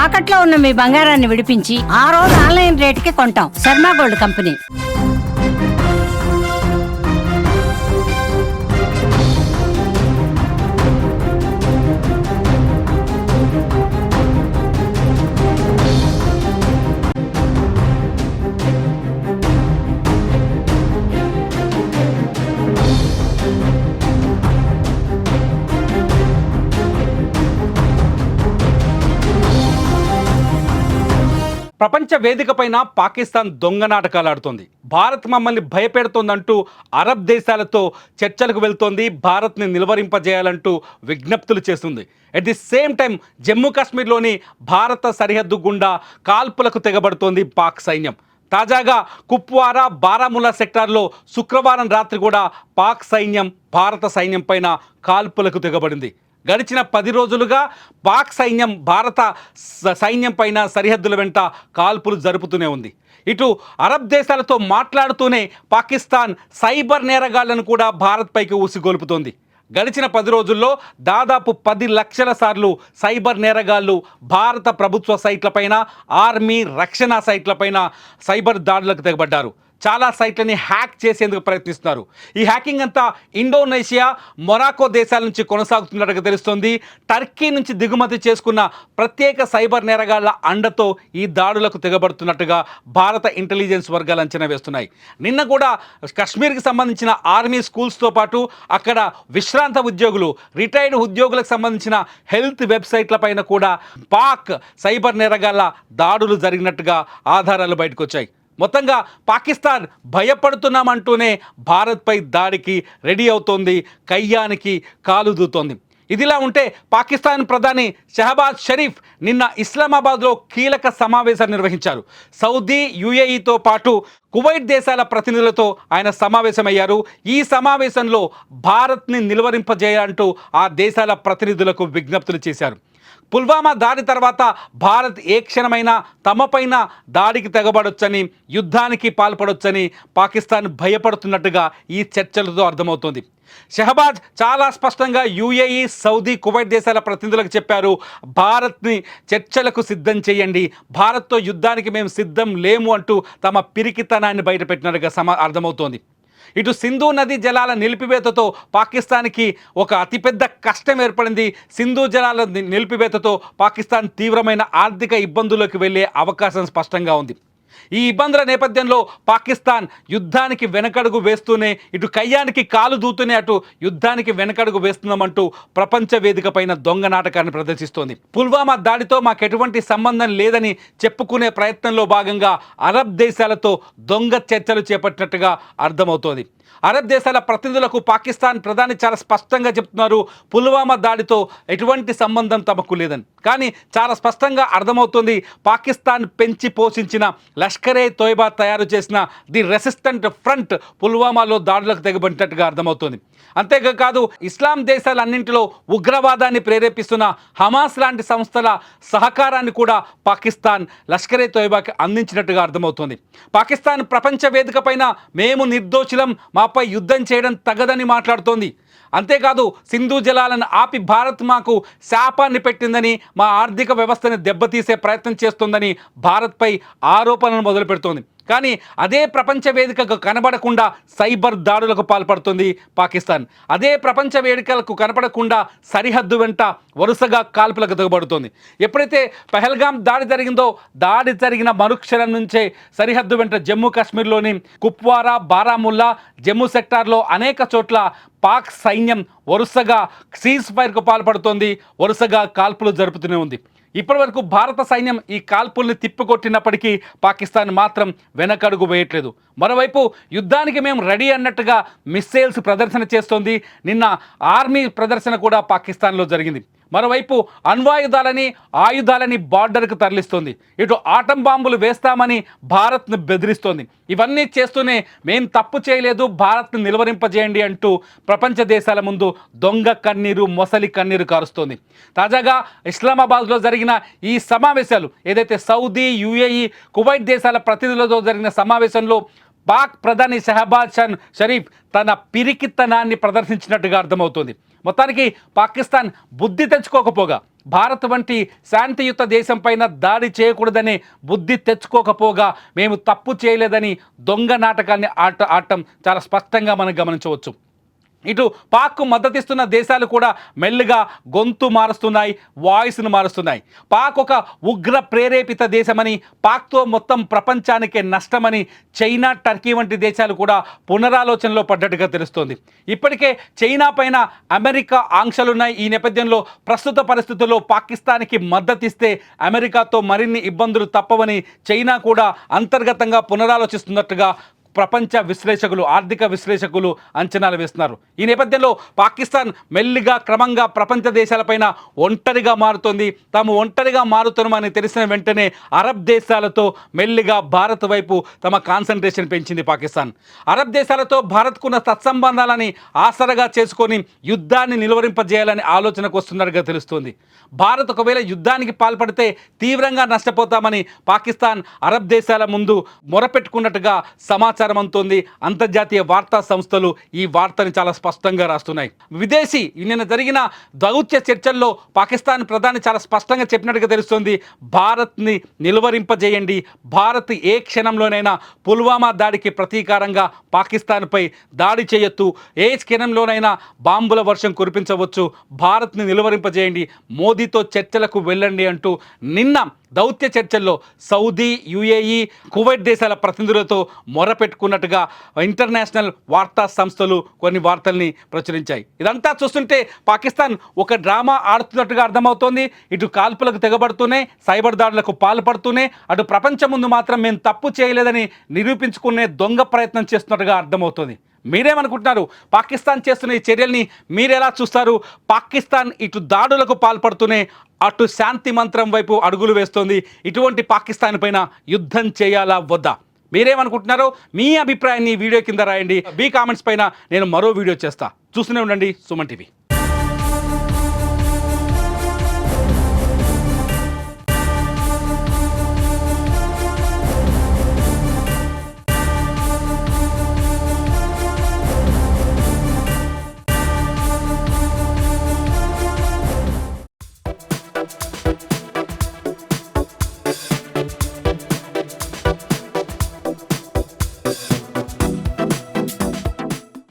తాకట్లో ఉన్న మీ బంగారాన్ని విడిపించి ఆ రోజు ఆన్లైన్ రేటుకి కొంటాం. Sharma gold company. ప్రపంచ వేదికపైన పాకిస్తాన్ దొంగ నాటకాలు ఆడుతోంది. భారత్ మమ్మల్ని భయపెడుతోందంటూ అరబ్ దేశాలతో చర్చలకు వెళ్తోంది. భారత్ని నిలువరింపజేయాలంటూ విజ్ఞప్తులు చేస్తుంది. At the same time Jammu కాశ్మీర్లోని భారత సరిహద్దు గుండా కాల్పులకు తెగబడుతోంది పాక్ సైన్యం. తాజాగా కుప్వారా, బారాముల్లా సెక్టార్లో శుక్రవారం రాత్రి కూడా పాక్ సైన్యం భారత సైన్యం పైన కాల్పులకు తెగబడింది. గడిచిన 10 రోజులుగా పాక్ సైన్యం భారత సైన్యం పైన సరిహద్దుల వెంట కాల్పులు జరుపుతూనే ఉంది. ఇటు అరబ్ దేశాలతో మాట్లాడుతూనే పాకిస్తాన్ సైబర్ నేరగాళ్లను కూడా భారత్ పైకి ఊసిగొలుపుతోంది. గడిచిన 10 రోజుల్లో దాదాపు 10 లక్షల సార్లు సైబర్ నేరగాళ్లు భారత ప్రభుత్వ సైట్లపైన, ఆర్మీ, రక్షణ సైట్లపైన సైబర్ దాడులకు తెగబడ్డారు. చాలా సైట్లని హ్యాక్ చేసేందుకు ప్రయత్నిస్తున్నారు. ఈ హ్యాకింగ్ అంతా ఇండోనేషియా, మొరాకో దేశాల నుంచి కొనసాగుతున్నట్టుగా తెలుస్తోంది. టర్కీ నుంచి దిగుమతి చేసుకున్న ప్రత్యేక సైబర్ నేరగాళ్ల అండతో ఈ దాడులకు తెగబడుతున్నట్టుగా భారత ఇంటెలిజెన్స్ వర్గాలు అంచనా వేస్తున్నాయి. నిన్న కూడా కశ్మీర్కి సంబంధించిన ఆర్మీ స్కూల్స్తో పాటు అక్కడ విశ్రాంత ఉద్యోగులు, రిటైర్డ్ ఉద్యోగులకు సంబంధించిన హెల్త్ వెబ్సైట్లపైన కూడా పాక్ సైబర్ నేరగాళ్ల దాడులు జరిగినట్టుగా ఆధారాలు బయటకు వచ్చాయి. మొత్తంగా పాకిస్తాన్ భయపడుతున్నామంటూనే భారత్పై దాడికి రెడీ అవుతోంది, కయ్యానికి కాలు దూతోంది. ఇదిలా ఉంటే పాకిస్తాన్ ప్రధాని షహబాజ్ షరీఫ్ నిన్న ఇస్లామాబాద్లో కీలక సమావేశం నిర్వహించారు. సౌదీ, యుఏఈతో పాటు కువైట్ దేశాల ప్రతినిధులతో ఆయన సమావేశమయ్యారు. ఈ సమావేశంలో భారత్ని నిలువరింపజేయాలంటూ ఆ దేశాల ప్రతినిధులకు విజ్ఞప్తులు చేశారు. పుల్వామా దాడి తర్వాత భారత్ ఏ క్షణమైనా తమపైన దాడికి తెగబడొచ్చని, యుద్ధానికి పాల్పడొచ్చని పాకిస్తాన్ భయపడుతున్నట్టుగా ఈ చర్చలతో అర్థమవుతోంది. షహబాజ్ చాలా స్పష్టంగా యుఏఈ, సౌదీ, కువైట్ దేశాల ప్రతినిధులకు చెప్పారు, భారత్ని చర్చలకు సిద్ధం చేయండి, భారత్తో యుద్ధానికి మేము సిద్ధం లేము అంటూ తమ పిరికితనాన్ని బయటపెట్టినట్టుగా అర్థమవుతోంది. ఇటు సింధు నది జలాల నిలిపివేతతో పాకిస్తాన్కి ఒక అతిపెద్ద కష్టం ఏర్పడింది. సింధు జలాల నిలిపివేతతో పాకిస్తాన్ తీవ్రమైన ఆర్థిక ఇబ్బందుల్లోకి వెళ్ళే అవకాశం స్పష్టంగా ఉంది. ఈ ఇబ్బందుల నేపథ్యంలో పాకిస్తాన్ యుద్ధానికి వెనకడుగు వేస్తూనే, ఇటు కయ్యానికి కాలు దూతూనే అటు యుద్ధానికి వెనకడుగు వేస్తున్నామంటూ ప్రపంచ వేదిక పైన దొంగ నాటకాన్ని ప్రదర్శిస్తోంది. పుల్వామా దాడితో మాకు ఎటువంటి సంబంధం లేదని చెప్పుకునే ప్రయత్నంలో భాగంగా అరబ్ దేశాలతో దొంగ చర్చలు చేపట్టినట్టుగా అర్థమవుతోంది. అరబ్ దేశాల ప్రతినిధులకు పాకిస్తాన్ ప్రధాని చాలా స్పష్టంగా చెప్తున్నారు, పుల్వామా దాడితో ఎటువంటి సంబంధం తమకు లేదని. కానీ చాలా స్పష్టంగా అర్థమవుతుంది, పాకిస్తాన్ పెంచి పోషించిన లష్కరే తోయిబా తయారు చేసిన ది రెసిస్టెంట్ ఫ్రంట్ పుల్వామాలో దాడులకు తెగబడినట్టుగా అర్థమవుతుంది. అంతేకాదు, ఇస్లాం దేశాలన్నింటిలో ఉగ్రవాదాన్ని ప్రేరేపిస్తున్న హమాస్ లాంటి సంస్థల సహకారాన్ని కూడా పాకిస్తాన్ లష్కరే తోయిబాకి అందించినట్టుగా అర్థమవుతుంది. పాకిస్తాన్ ప్రపంచ వేదిక పైన మేము నిర్దోషులం, మాపై యుద్ధం చేయడం తగదని మాట్లాడుతోంది. అంతేకాదు, సింధు జలాలను ఆపి భారత్ మాకు శాపాన్ని పెట్టిందని, మా ఆర్థిక వ్యవస్థని దెబ్బతీసే ప్రయత్నం చేస్తుందని భారత్పై ఆరోపణలు మొదలు పెడుతోంది. కానీ అదే ప్రపంచ వేదికకు కనబడకుండా సైబర్ దాడులకు పాల్పడుతుంది పాకిస్తాన్. అదే ప్రపంచ వేదికలకు కనపడకుండా సరిహద్దు వెంట వరుసగా కాల్పులకు దిగబడుతోంది. ఎప్పుడైతే పహల్గాం దాడి జరిగిందో, దాడి జరిగిన మరుక్షణం నుంచే సరిహద్దు వెంట జమ్మూ కాశ్మీర్లోని కుప్వారా, బారాముల్లా, జమ్మూ సెక్టార్లో అనేక చోట్ల పాక్ సైన్యం వరుసగా సీజ్ ఫైర్కు పాల్పడుతోంది, వరుసగా కాల్పులు జరుపుతూనే ఉంది. ఇప్పటివరకు భారత సైన్యం ఈ కాల్పుల్ని తిప్పికొట్టినప్పటికీ పాకిస్తాన్ మాత్రం వెనకడుగు వేయట్లేదు. మరోవైపు యుద్ధానికి మేము రెడీ అన్నట్టుగా మిస్సైల్స్ ప్రదర్శన చేస్తోంది. నిన్న ఆర్మీ ప్రదర్శన కూడా పాకిస్తాన్లో జరిగింది. మరోవైపు అణ్వాయుధాలని, ఆయుధాలని బార్డర్కు తరలిస్తోంది. ఇటు ఆటం బాంబులు వేస్తామని భారత్ను బెదిరిస్తోంది. ఇవన్నీ చేస్తూనే మేం తప్పు చేయలేదు, భారత్ను నిలువరింపజేయండి అంటూ ప్రపంచ దేశాల ముందు దొంగ కన్నీరు, మొసలి కన్నీరు కారుస్తోంది. తాజాగా ఇస్లామాబాద్లో జరిగిన ఈ సమావేశాలు, ఏదైతే సౌదీ, యుఏఈ, కువైట్ దేశాల ప్రతినిధులతో జరిగిన సమావేశంలో పాక్ ప్రధాని షహబాజ్ షరీఫ్ తన పిరికితనాన్ని ప్రదర్శించినట్టుగా అర్థమవుతోంది. మొత్తానికి పాకిస్తాన్ బుద్ధి తెచ్చుకోకపోగా భారత్ వంటి శాంతియుత దేశం పైన దాడి చేయకూడదనే బుద్ధి తెచ్చుకోకపోగా మేము తప్పు చేయలేదని దొంగ నాటకాన్ని ఆడటం చాలా స్పష్టంగా మనం గమనించవచ్చు. ఇటు పాక్కు మద్దతిస్తున్న దేశాలు కూడా మెల్లిగా గొంతు మారుస్తున్నాయి, వాయిస్ను మారుస్తున్నాయి. పాక్ ఒక ఉగ్ర ప్రేరేపిత దేశమని, పాక్తో మొత్తం ప్రపంచానికే నష్టమని చైనా, టర్కీ వంటి దేశాలు కూడా పునరాలోచనలో పడ్డట్టుగా తెలుస్తోంది. ఇప్పటికే చైనా పైన అమెరికా ఆంక్షలున్నాయి. ఈ నేపథ్యంలో ప్రస్తుత పరిస్థితుల్లో పాకిస్తాన్కి మద్దతిస్తే అమెరికాతో మరిన్ని ఇబ్బందులు తప్పవని చైనా కూడా అంతర్గతంగా పునరాలోచిస్తున్నట్టుగా ప్రపంచ విశ్లేషకులు, ఆర్థిక విశ్లేషకులు అంచనాలు వేస్తున్నారు. ఈ నేపథ్యంలో పాకిస్తాన్ మెల్లిగా క్రమంగా ప్రపంచ దేశాలపైన ఒంటరిగా మారుతోంది. తాము ఒంటరిగా మారుతున్నామని తెలిసిన వెంటనే అరబ్ దేశాలతో మెల్లిగా భారత్ వైపు తమ కాన్సన్ట్రేషన్ పెంచింది పాకిస్తాన్. అరబ్ దేశాలతో భారత్కున్న సత్సంబంధాలని ఆసరగా చేసుకొని యుద్ధాన్ని నిలువరింపజేయాలని ఆలోచనకు వస్తున్నట్టుగా తెలుస్తోంది. భారత్ ఒకవేళ యుద్ధానికి పాల్పడితే తీవ్రంగా నష్టపోతామని పాకిస్తాన్ అరబ్ దేశాల ముందు మొరపెట్టుకున్నట్టుగా సమాచారం అందుతోంది. అంతర్జాతీయ వార్తా సంస్థలు ఈ వార్తని చాలా స్పష్టంగా రాస్తున్నాయి. నిన్న జరిగిన దౌత్య చర్చల్లో పాకిస్తాన్ ప్రధాని చాలా స్పష్టంగా చెప్పినట్టుగా తెలుస్తోంది. భారత్ని నిలువరింపజేయండి, భారత్ ఏ క్షణంలోనైనా పుల్వామా దాడికి ప్రతీకారంగా పాకిస్తాన్పై దాడి చేయొచ్చు, ఏ క్షణంలోనైనా బాంబుల వర్షం కురిపించవచ్చు, భారత్ని నిలువరింపజేయండి, మోదీతో చర్చలకు వెళ్ళండి అంటూ నిన్న దౌత్య చర్చల్లో సౌదీ, యుఏఈ, కువైట్ దేశాల ప్రతినిధులతో మొరపెట్టుకున్నట్టుగా ఇంటర్నేషనల్ వార్తా సంస్థలు కొన్ని వార్తల్ని ప్రచురించాయి. ఇదంతా చూస్తుంటే పాకిస్తాన్ ఒక డ్రామా ఆడుతున్నట్టుగా అర్థమవుతోంది. ఇటు కాల్పులకు తెగబడుతూనే, సైబర్ దాడులకు పాల్పడుతూనే, అటు ప్రపంచం ముందు మాత్రం మేము తప్పు చేయలేదని నిరూపించుకునే దొంగ ప్రయత్నం చేస్తున్నట్టుగా అర్థమవుతోంది. మీరేమనుకుంటున్నారు? పాకిస్తాన్ చేస్తున్న ఈ చర్యల్ని మీరెలా చూస్తారు? పాకిస్తాన్ ఇటు దాడులకు పాల్పడుతూనే అటు శాంతి మంత్రం వైపు అడుగులు వేస్తోంది. ఇటువంటి పాకిస్తాన్ పైన యుద్ధం చేయాలా వద్దా? మీరేమనుకుంటున్నారో మీ అభిప్రాయాన్ని వీడియో కింద రాయండి. మీ కామెంట్స్ పైన నేను మరో వీడియో చేస్తా. చూస్తూనే ఉండండి సుమన్ టీవీ.